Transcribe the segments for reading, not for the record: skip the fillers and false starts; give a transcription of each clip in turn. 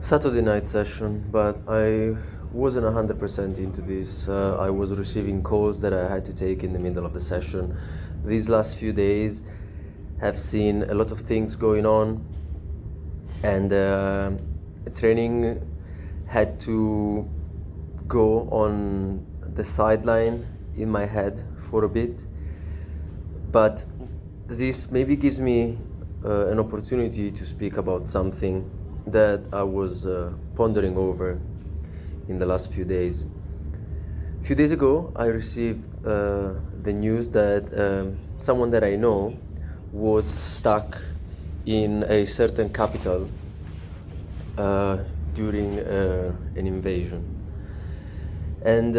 Saturday night session, but I wasn't 100% into this. I was receiving calls that I had to take in the middle of the session. These last few days have seen a lot of things going on, and training had to go on the sideline in my head for a bit. But this maybe gives me an opportunity to speak about something that I was pondering over in the last few days. A few days ago, I received the news that someone that I know was stuck in a certain capital during an invasion. And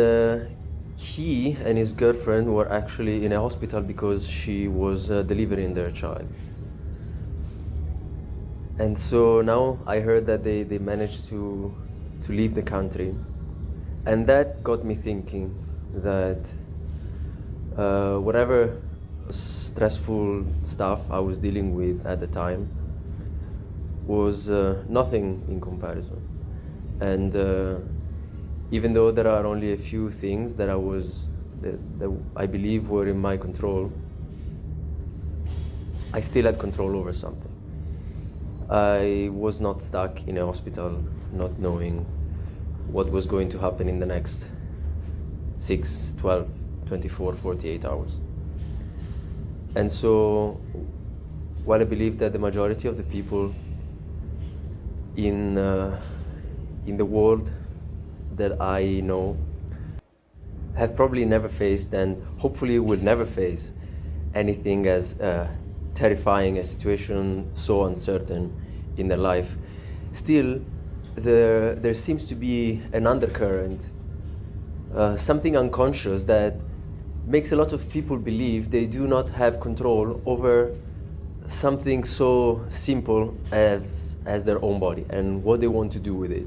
he and his girlfriend were actually in a hospital because she was delivering their child. And so now I heard that they managed to leave the country. And that got me thinking that whatever stressful stuff I was dealing with at the time was nothing in comparison. And even though there are only a few things that I believe were in my control, I still had control over something. I was not stuck in a hospital, not knowing what was going to happen in the next 6, 12, 24, 48 hours. And so, while I believe that the majority of the people in the world that I know have probably never faced, and hopefully will never face, anything as terrifying, a situation so uncertain in their life, still there seems to be an undercurrent, something unconscious that makes a lot of people believe they do not have control over something so simple as their own body and what they want to do with it.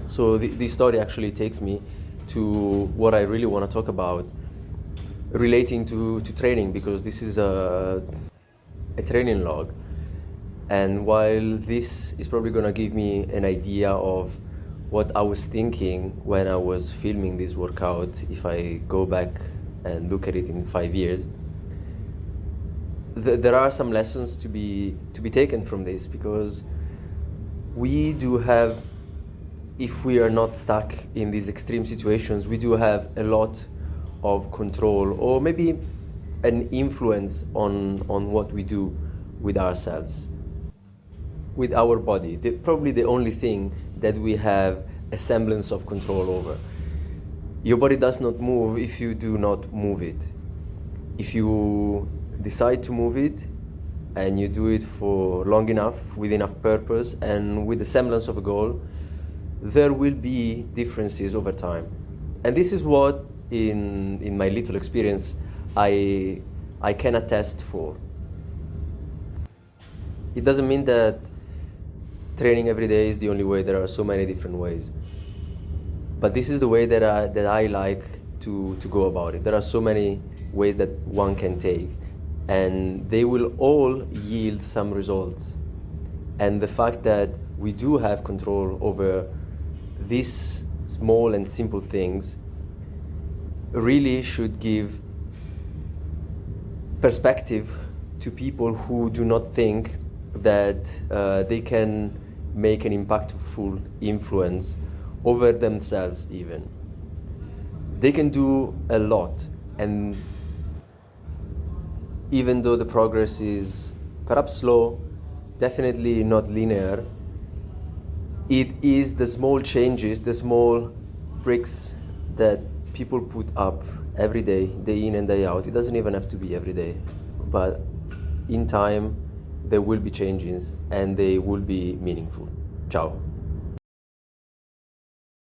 So this story actually takes me to what I really want to talk about, relating to training, because this is a training log. And while this is probably going to give me an idea of what I was thinking when I was filming this workout, if I go back and look at it in 5 years, there are some lessons to be taken from this, because we do have, if we are not stuck in these extreme situations, we do have a lot of control, or maybe an influence on what we do with ourselves, with our body. Probably the only thing that we have a semblance of control over. Your body does not move if you do not move it. If you decide to move it and you do it for long enough, with enough purpose and with the semblance of a goal, there will be differences over time. And this is what, in my little experience, I can attest for. It doesn't mean that training every day is the only way. There are so many different ways. But this is the way that I like to go about it. There are so many ways that one can take, and they will all yield some results. And the fact that we do have control over these small and simple things really should give perspective to people who do not think that they can make an impactful influence over themselves even. They can do a lot, and even though the progress is perhaps slow, definitely not linear, it is the small changes, the small bricks that people put up every day, day in and day out. It doesn't even have to be every day, but in time there will be changes and they will be meaningful. Ciao.